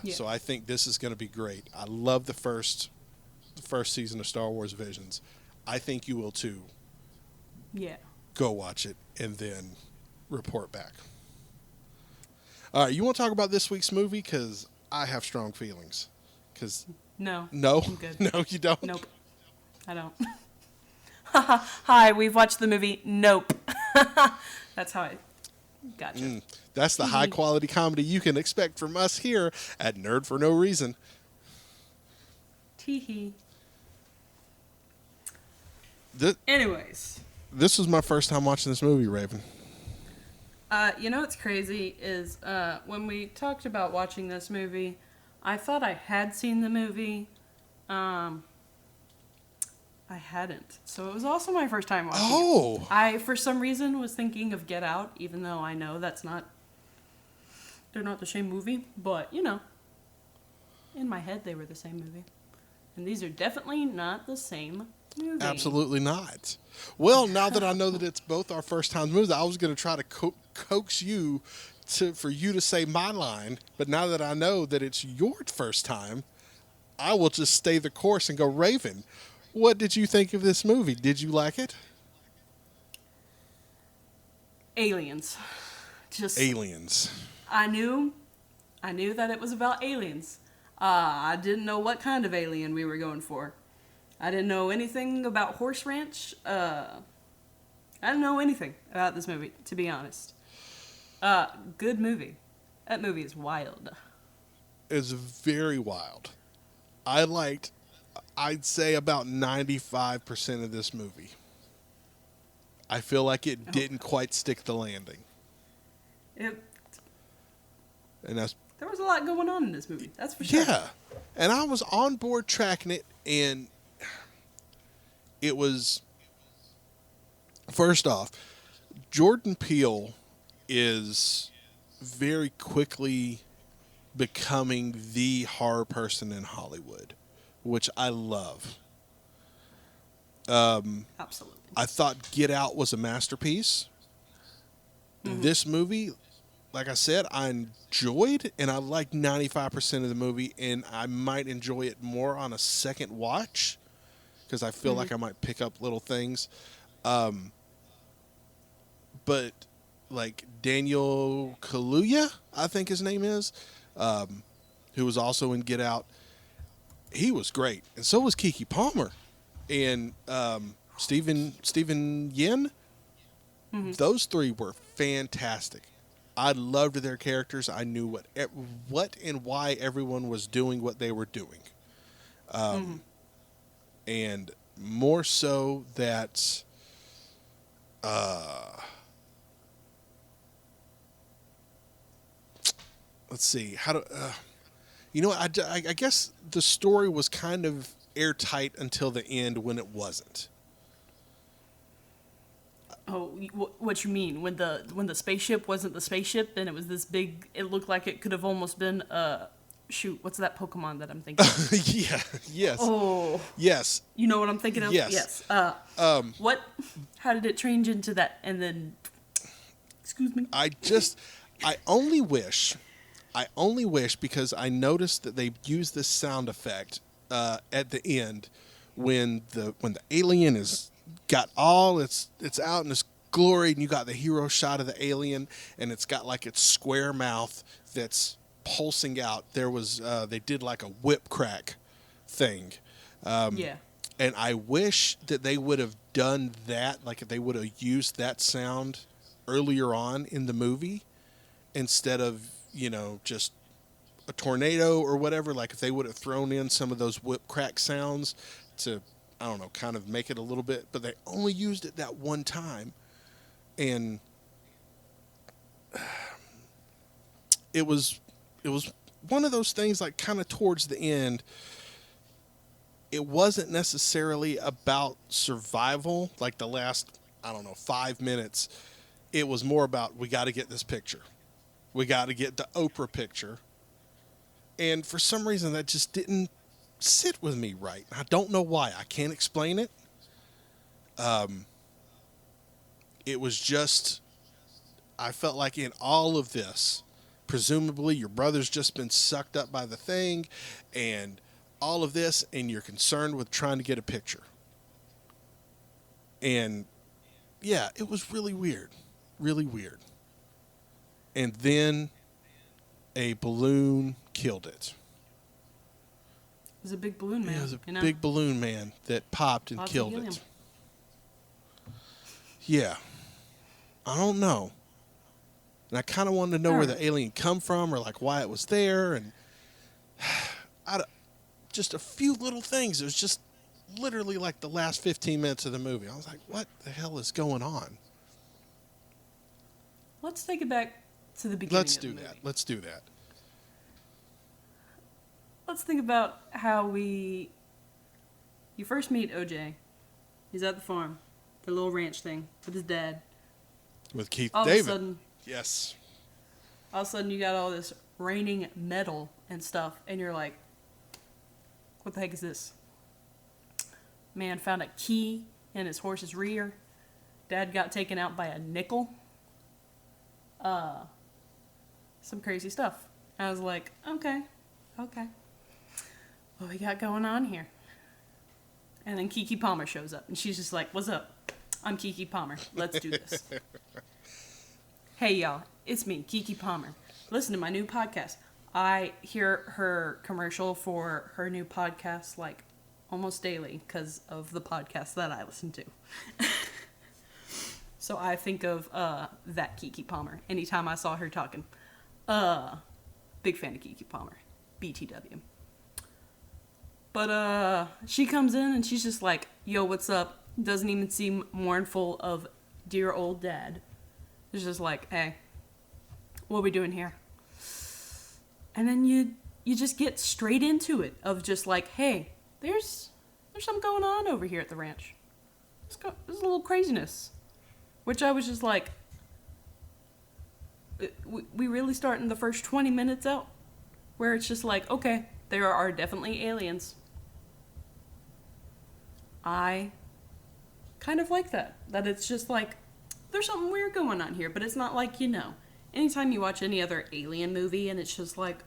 So I think this is going to be great. I love the first season of Star Wars Visions. I think you will too. Yeah. Go watch it and then report back. All right, you want to talk about this week's movie? Because I have strong feelings. No. No, I'm good. no, you don't. Nope. I don't. Hi, we've watched the movie Nope. That's how I gotcha. That's the high quality comedy you can expect from us here at Nerd for No Reason. Teehee. Anyways. This was my first time watching this movie, Raven. You know what's crazy is when we talked about watching this movie, I thought I had seen the movie. I hadn't. So it was also my first time watching it. I, for some reason, was thinking of Get Out, even though I know they're not the same movie. But, you know, in my head, they were the same movie. And these are definitely not the same movie. Absolutely not. Well, now that I know that it's both our first time movies, I was going to try to coax you for you to say my line. But now that I know that it's your first time, I will just stay the course and go, Raven, what did you think of this movie? Did you like it? Aliens. Just aliens. I knew that it was about aliens. I didn't know what kind of alien we were going for. I didn't know anything about Horse Ranch. I didn't know anything about this movie, to be honest. Good movie. That movie is wild. It's very wild. I'd say about 95% of this movie. I feel like it didn't quite stick the landing. And that's, there was a lot going on in this movie, that's for sure. Yeah. And I was on board tracking it, and it was, first off, Jordan Peele is very quickly becoming the horror person in Hollywood, which I love. Absolutely. I thought Get Out was a masterpiece. This movie, like I said, I enjoyed, and I liked 95% of the movie, and I might enjoy it more on a second watch because I feel like I might pick up little things. But like Daniel Kaluuya, I think his name is, who was also in Get Out, he was great, and so was Keke Palmer, and Stephen Yen. Those three were fantastic. I loved their characters. I knew what and why everyone was doing what they were doing, and more so that let's see how to. I guess the story was kind of airtight until the end when it wasn't. Oh, what you mean? When the spaceship wasn't the spaceship, then it was this big. It looked like it could have almost been a shoot, what's that Pokemon that I'm thinking of? Yeah. Yes. Oh, Yes. you know what I'm thinking of? Yes. What? How did it change into that? And then, excuse me. I only wish because I noticed that they used this sound effect at the end when the alien is got all it's out in its glory, and you got the hero shot of the alien, and it's got like its square mouth that's pulsing out. There was they did like a whip crack thing. Yeah. And I wish that they would have done that, like if they would have used that sound earlier on in the movie instead of, just a tornado or whatever. Like if they would have thrown in some of those whip crack sounds to, I don't know, kind of make it a little bit, but they only used it that one time. And it was one of those things, like kind of towards the end, it wasn't necessarily about survival, like the last, 5 minutes. It was more about, we got to get this picture. We got to get the Oprah picture. And for some reason, that just didn't sit with me right. I don't know why. I can't explain it. It was just, I felt like in all of this, presumably your brother's just been sucked up by the thing, and all of this, and you're concerned with trying to get a picture. And yeah, it was really weird. Really weird. And then a balloon killed it. It was a big balloon man. It was a big balloon man that popped and Lots of killed helium. it. Yeah. I don't know. And I kind of wanted to know where the alien come from, or like why it was there, and just a few little things. It was just literally like the last 15 minutes of the movie. I was like, what the hell is going on? Let's take it back to the beginning. Let's do that. Let's think about how you first meet OJ. He's at the farm, the little ranch thing with his dad. With Keith All David. of a sudden, Yes. all of a sudden you got all this raining metal and stuff, and you're like, what the heck is this? Man found a key in his horse's rear. Dad got taken out by a nickel. Some crazy stuff. I was like, okay. What we got going on here? And then Keke Palmer shows up, and she's just like, what's up? I'm Keke Palmer. Let's do this. Hey, y'all. It's me, Keke Palmer. Listen to my new podcast. I hear her commercial for her new podcast like almost daily because of the podcast that I listen to. So I think of that Keke Palmer anytime I saw her talking. Big fan of Keke Palmer. BTW. But she comes in and she's just like, yo, what's up? Doesn't even seem mournful of dear old dad. It's just like, hey, what are we doing here? And then you just get straight into it of just like, hey, there's something going on over here at the ranch. There's a little craziness. Which I was just like, we really start in the first 20 minutes out? Where it's just like, okay, there are definitely aliens. I kind of like that. That it's just like, there's something weird going on here, but it's not like, anytime you watch any other alien movie and it's just like,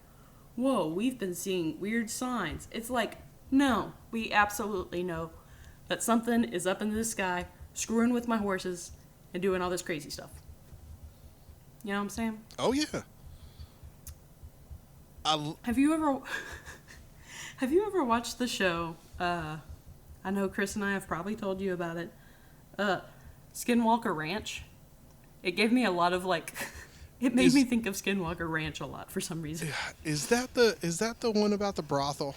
whoa, we've been seeing weird signs. It's like, no, we absolutely know that something is up in the sky, screwing with my horses and doing all this crazy stuff. You know what I'm saying? Oh, yeah. Have you ever watched the show, I know Chris and I have probably told you about it, Skinwalker Ranch? It gave me a lot of it made me think of Skinwalker Ranch a lot for some reason. Is that the one about the brothel?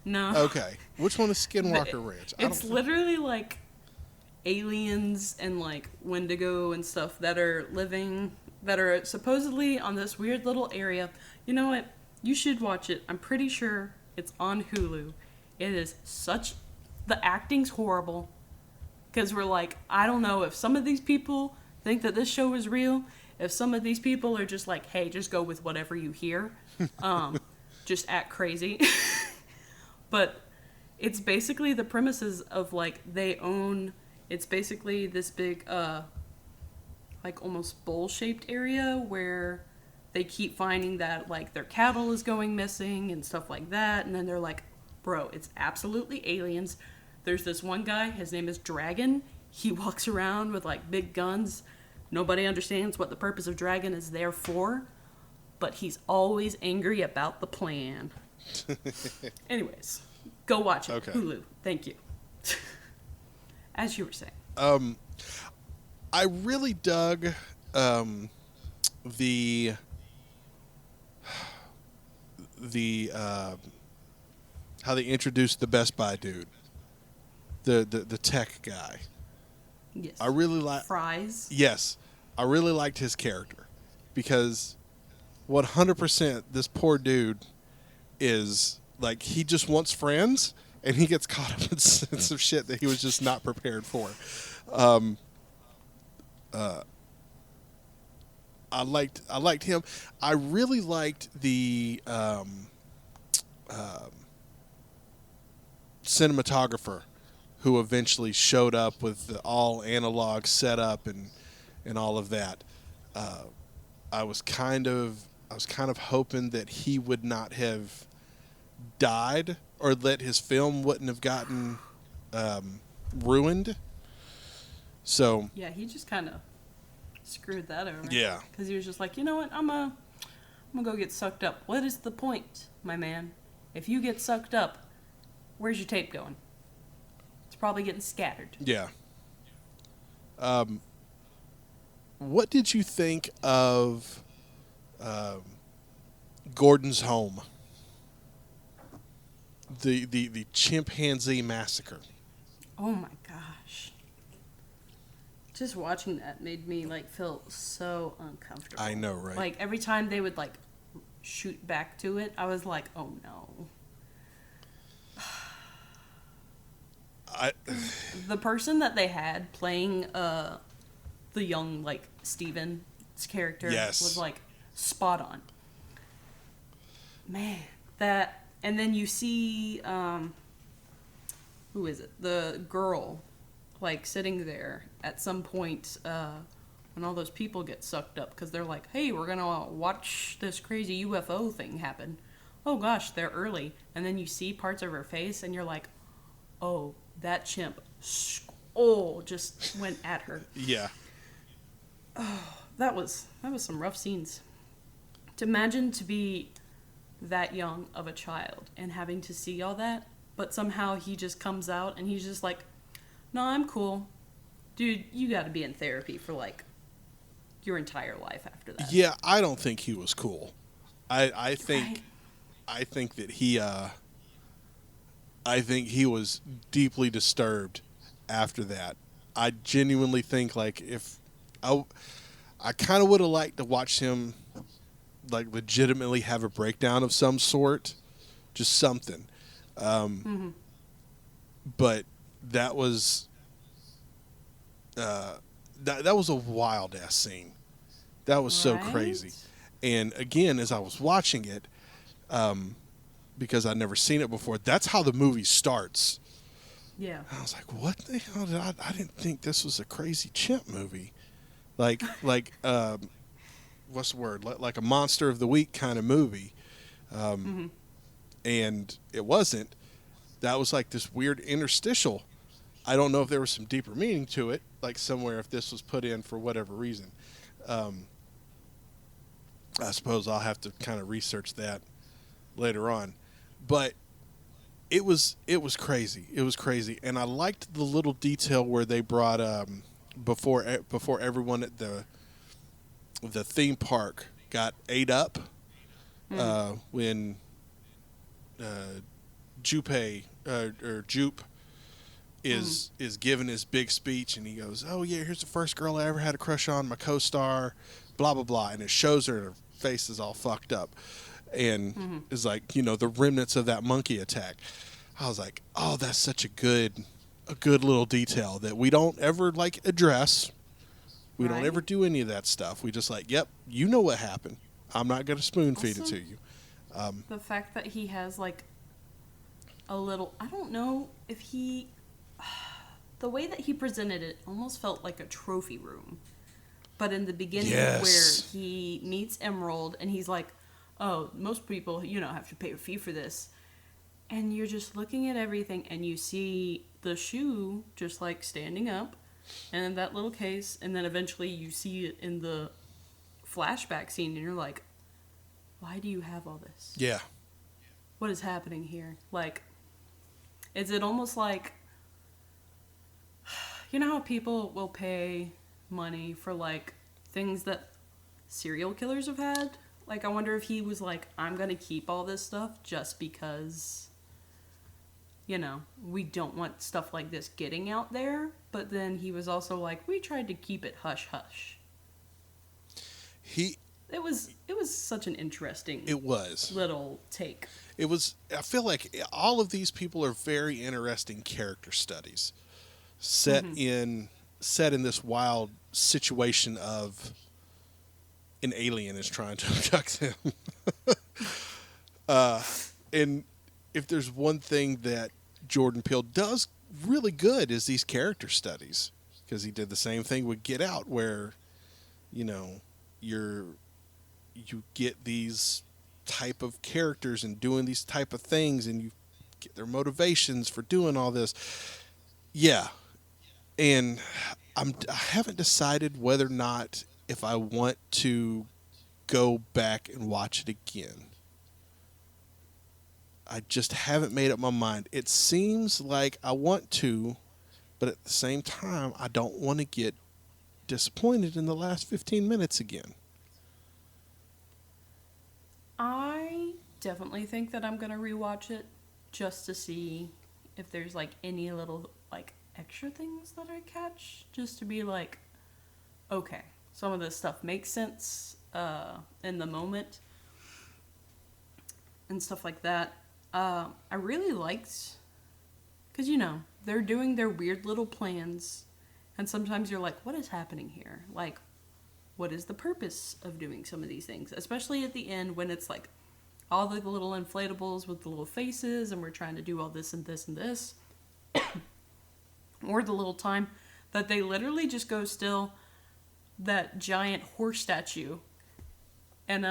No. Okay. Which one is Skinwalker Ranch? It's literally like aliens and like Wendigo and stuff that are supposedly on this weird little area. You know what? You should watch it. I'm pretty sure it's on Hulu. It is the acting's horrible. Because we're like, I don't know if some of these people think that this show is real, if some of these people are just like, hey, just go with whatever you hear, just act crazy. But it's basically the premises of like it's basically this big like almost bowl-shaped area where they keep finding that like their cattle is going missing and stuff like that, and then they're like, bro, it's absolutely aliens. There's this one guy, his name is Dragon. He walks around with like big guns. Nobody understands what the purpose of Dragon is there for, but he's always angry about the plan. Anyways, go watch it. Okay. Hulu. Thank you. As you were saying. I really dug the how they introduced the Best Buy dude, the tech guy. Yes. I really like Fries. Yes, I really liked his character because 100% this poor dude is like he just wants friends and he gets caught up in some shit that he was just not prepared for. I liked him. I really liked the cinematographer who eventually showed up with the all analog setup and all of that. I was kind of hoping that he would not have died or that his film wouldn't have gotten ruined. So Yeah, he just kind of screwed that over. Yeah. Because he was just like, you know what, I'm gonna go get sucked up. What is the point, my man? If you get sucked up, where's your tape going? It's probably getting scattered. yeah. What did you think of Gordon's home? The chimpanzee massacre. Oh my gosh. Just watching that made me like feel so uncomfortable. I know, right? Like every time they would like shoot back to it, I was like, oh no. The person that they had playing the young like Steven's character Yes. was like spot on. Man, that, and then you see who is it? The girl like sitting there at some point when all those people get sucked up because they're like, hey, we're gonna watch this crazy UFO thing happen. Oh gosh, they're early. And then you see parts of her face and you're like, oh, that chimp just went at her. Yeah. That was some rough scenes. To imagine to be that young of a child and having to see all that, but somehow he just comes out and he's just like, no, I'm cool. Dude, you gotta be in therapy for like your entire life after that. Yeah, I don't think he was cool. I think that I think he was deeply disturbed after that. I genuinely think like if I kind of would have liked to watch him like legitimately have a breakdown of some sort, just something. But that was that was a wild ass scene. That was so crazy. And again, as I was watching it, because I'd never seen it before, that's how the movie starts. Yeah. I was like, what the hell did I didn't think this was a crazy chimp movie. Like what's the word? Like a Monster of the Week kind of movie. And it wasn't. That was like this weird interstitial. I don't know if there was some deeper meaning to it, like somewhere if this was put in for whatever reason. I suppose I'll have to kind of research that later on. But it was crazy. It was crazy. And I liked the little detail where they brought before everyone at the theme park got ate up when Jupe is giving his big speech and he goes, oh yeah, here's the first girl I ever had a crush on, my co-star, blah blah blah, and it shows her and her face is all fucked up and is like, you know, the remnants of that monkey attack. I was like, oh, that's such a good little detail that we don't ever like address, We don't ever Right? do any of that stuff. We just like, yep, you know what happened. I'm not going to spoon feed it Also, to you. the fact that he has like a little, I don't know if he, the way that he presented it almost felt like a trophy room. But in the beginning, where Yes. he meets Emerald and he's like, oh, most people, have to pay a fee for this. And you're just looking at everything and you see the shoe just like standing up and in that little case. And then eventually you see it in the flashback scene and you're like, why do you have all this? Yeah. What is happening here? Like, is it almost like, how people will pay money for like things that serial killers have had? Like, I wonder if he was like, I'm gonna keep all this stuff just because, we don't want stuff like this getting out there. But then he was also like, we tried to keep it hush hush. He It was such an interesting It was. little take. It was. I feel like all of these people are very interesting character studies, set in this wild situation of an alien is trying to abduct them. And if there's one thing that Jordan Peele does really good is these character studies, because he did the same thing with Get Out, where you get these type of characters and doing these type of things, and you get their motivations for doing all this. Yeah, and I haven't decided whether or not if I want to go back and watch it again. I just haven't made up my mind. It seems like I want to, but at the same time, I don't want to get disappointed in the last 15 minutes again. I definitely think that I'm gonna rewatch it just to see if there's like any little like extra things that I catch, just to be like, okay, some of this stuff makes sense in the moment and stuff like that. I really liked, because they're doing their weird little plans, and sometimes you're like, what is happening here? Like, what is the purpose of doing some of these things? Especially at the end when it's like all the little inflatables with the little faces and we're trying to do all this and this and this. Or the little time that they literally just go still, that giant horse statue. And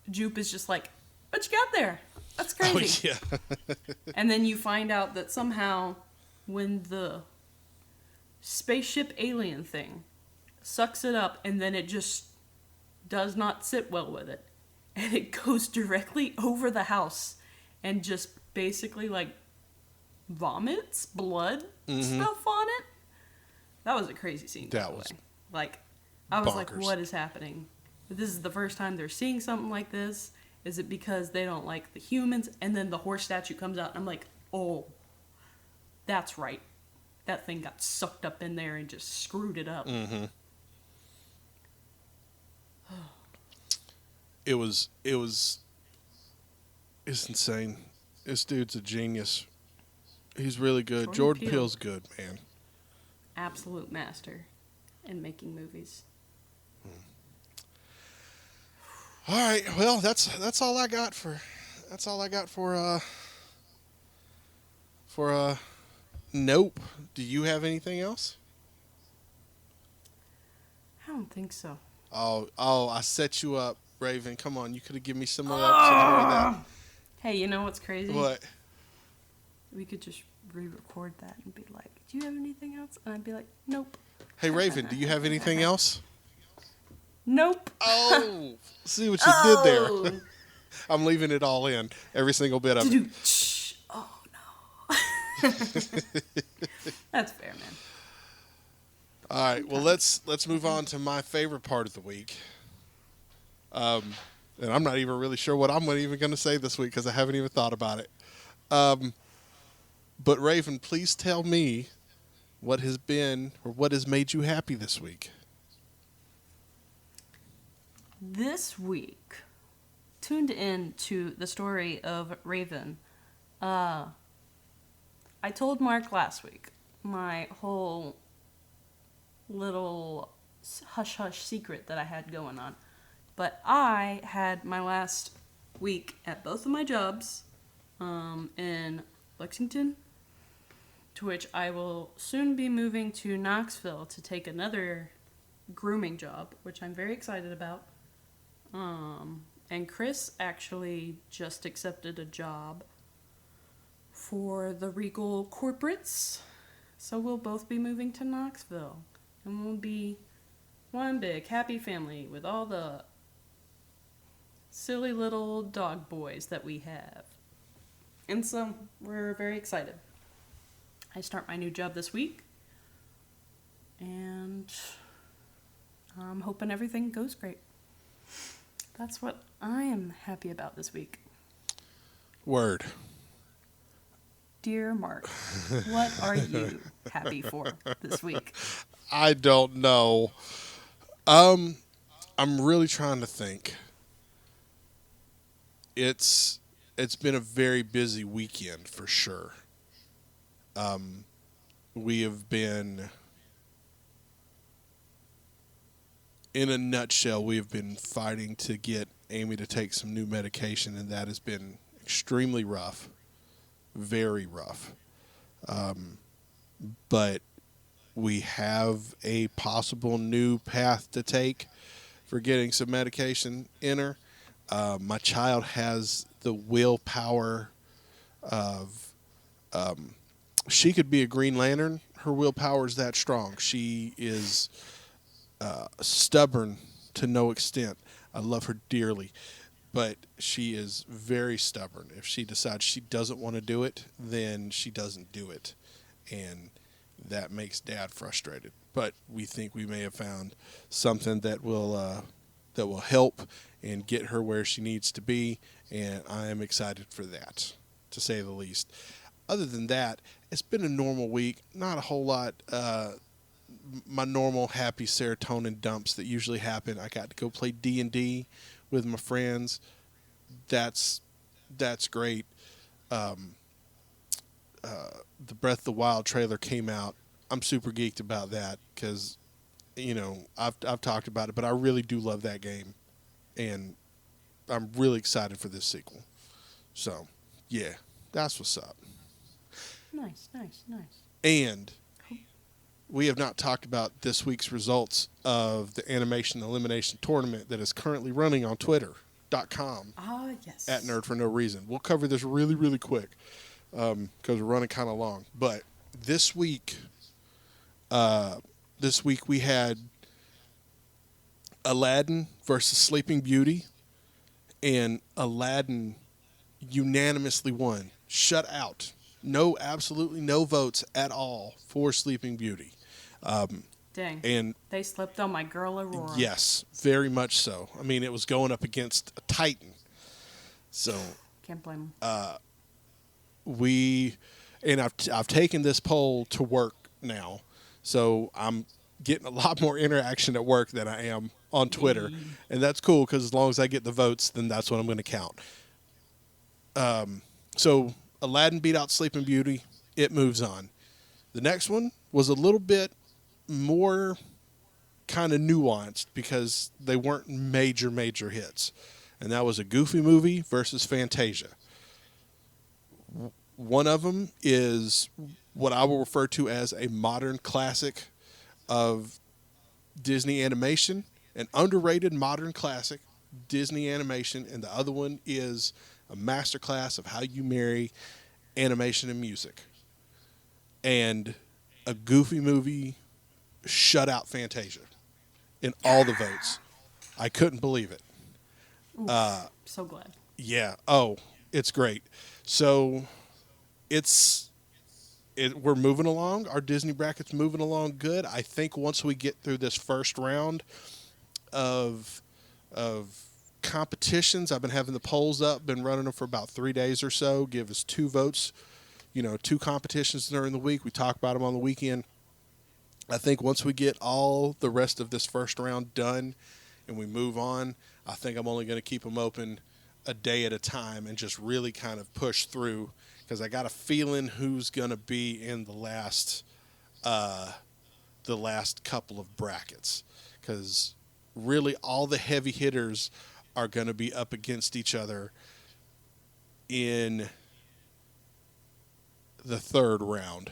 Jupe is just like, what you got there? That's crazy. Oh, yeah. And then you find out that somehow when the spaceship alien thing sucks it up and then it just does not sit well with it, and it goes directly over the house and just basically like vomits blood stuff on it. That was a crazy scene. That was like, I was like, bonkers. what is happening? This is the first time they're seeing something like this. Is it because they don't like the humans? And then the horse statue comes out and I'm like, oh, that's right. That thing got sucked up in there and just screwed it up. Mm-hmm. It's insane. This dude's a genius. He's really good. Jordan Peele's good, man. Absolute master in making movies. All right, well, that's all I got for Nope. Do you have anything else? I don't think so. Oh, I set you up, Raven. Come on, you could have given me some more more of that. Hey, you know what's crazy? What? We could just re-record that and be like, do you have anything else? And I'd be like, nope. Hey, Raven, do you have anything else? Nope. Oh, see what you did there. I'm leaving it all in, every single bit of it. Oh, no. That's fair, man. All right, well, let's move on to my favorite part of the week. And I'm not even really sure what I'm even going to say this week because I haven't even thought about it. But Raven, please tell me what has been or what has made you happy this week. This week, tuned in to the story of Raven, I told Mark last week my whole little hush hush secret that I had going on. But I had my last week at both of my jobs in Lexington, to which I will soon be moving to Knoxville to take another grooming job, which I'm very excited about. And Chris actually just accepted a job for the Regal Corporates. So we'll both be moving to Knoxville. And we'll be one big happy family with all the silly little dog boys that we have. And so we're very excited. I start my new job this week. And I'm hoping everything goes great. That's what I am happy about this week. Word. Dear Mark, what are you happy for this week? I don't know. I'm really trying to think. It's been a very busy weekend for sure. We have been, in a nutshell, we have been fighting to get Amy to take some new medication, and that has been extremely rough. Very rough. But we have a possible new path to take for getting some medication in her. My child has the willpower of, she could be a Green Lantern. Her willpower is that strong. She is stubborn to no extent. I love her dearly, but she is very stubborn. If she decides she doesn't want to do it, then she doesn't do it. And that makes Dad frustrated. But we think we may have found something that will help and get her where she needs to be, and I am excited for that, to say the least. Other than that, it's been a normal week. Not a whole lot. My normal happy serotonin dumps that usually happen. I got to go play D&D with my friends. That's great. The Breath of the Wild trailer came out. I'm super geeked about that because, I've talked about it, but I really do love that game, and I'm really excited for this sequel. So, yeah, that's what's up. Nice. And we have not talked about this week's results of the Animation Elimination Tournament that is currently running on Twitter.com. Yes. At Nerd for No Reason. We'll cover this really, really quick because we're running kind of long. But this week we had Aladdin versus Sleeping Beauty, and Aladdin unanimously won. Shut out. Absolutely no votes at all for Sleeping Beauty. Dang. And they slept on my girl Aurora. yes, very much so. I mean, it was going up against a Titan. So can't blame them. I've taken this poll to work now, so I'm getting a lot more interaction at work than I am on Twitter, and that's cool because as long as I get the votes, then that's what I'm going to count. So Aladdin beat out Sleeping Beauty. It moves on. The next one was a little bit more kind of nuanced because they weren't major hits, and that was a Goofy Movie versus Fantasia. One of them is what I will refer to as a modern classic of Disney animation, an underrated modern classic Disney animation, and the other one is a masterclass of how you marry animation and music. And a Goofy Movie shut out Fantasia in all the votes. I couldn't believe it. Oof, so glad. Yeah. Oh, it's great. So we're moving along. Our Disney bracket's moving along good. I think once we get through this first round of competitions, I've been having the polls up, been running them for about 3 days or so. Give us 2 votes, 2 competitions during the week. We talk about them on the weekend. I think once we get all the rest of this first round done and we move on, I think I'm only going to keep them open a day at a time and just really kind of push through because I got a feeling who's going to be in the last the last couple of brackets, because really all the heavy hitters are going to be up against each other in the third round.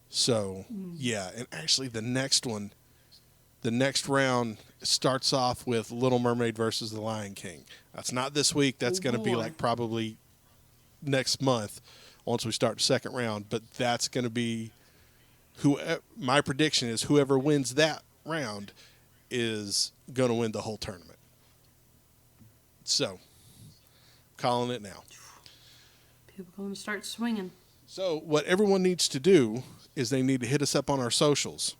So, yeah, and actually the next round starts off with Little Mermaid versus The Lion King. That's not this week. That's going to be like probably next month once we start the second round. But that's going to be my prediction is whoever wins that round is going to win the whole tournament. So, calling it now. People going to start swinging. So, what everyone needs to do is they need to hit us up on our socials.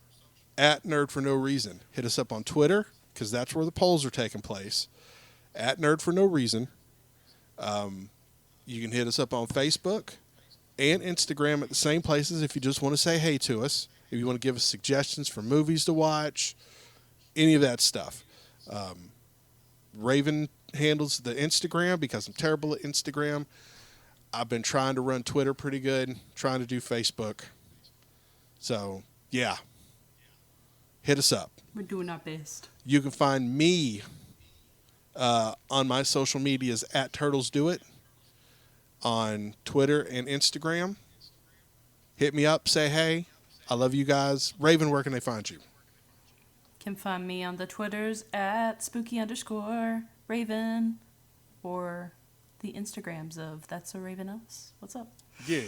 At Nerd for No Reason. Hit us up on Twitter, because that's where the polls are taking place. At Nerd for No Reason. You can hit us up on Facebook and Instagram at the same places if you just want to say hey to us. If you want to give us suggestions for movies to watch, any of that stuff. Raven handles the Instagram because I'm terrible at Instagram. I've been trying to run Twitter pretty good, trying to do Facebook. So, yeah. Hit us up. We're doing our best. You can find me on my social medias at TurtlesDoIt on Twitter and Instagram. Hit me up. Say hey. I love you guys. Raven, where can they find you? Can find me on the Twitters at spooky_Raven or the Instagrams of That's a Raven Else. What's up? Yeah.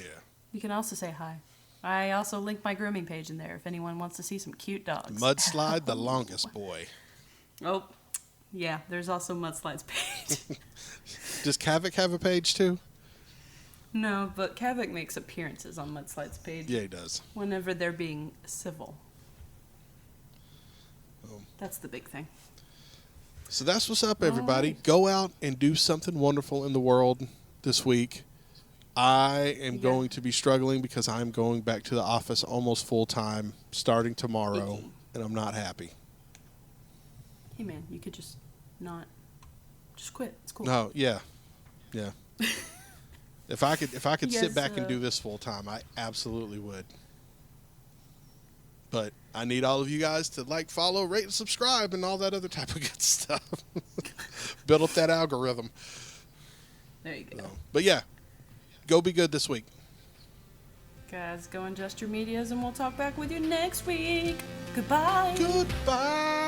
You can also say hi. I also link my grooming page in there if anyone wants to see some cute dogs. Mudslide the longest boy. Oh, yeah. There's also Mudslide's page. Does Kavik have a page too? No, but Kavik makes appearances on Mudslide's page. Yeah, he does. Whenever they're being civil. Oh. That's the big thing. So that's what's up, everybody. Go out and do something wonderful in the world this week. I am going to be struggling because I'm going back to the office almost full time starting tomorrow, and I'm not happy. Hey, man, you could just not... Just quit. It's cool. No, yeah. If I could sit Yes, back and do this full time, I absolutely would. But I need all of you guys to like, follow, rate, and subscribe, and all that other type of good stuff. Build up that algorithm. There you go. So, but yeah, go be good this week. Guys, go ingest your medias, and we'll talk back with you next week. Goodbye. Goodbye.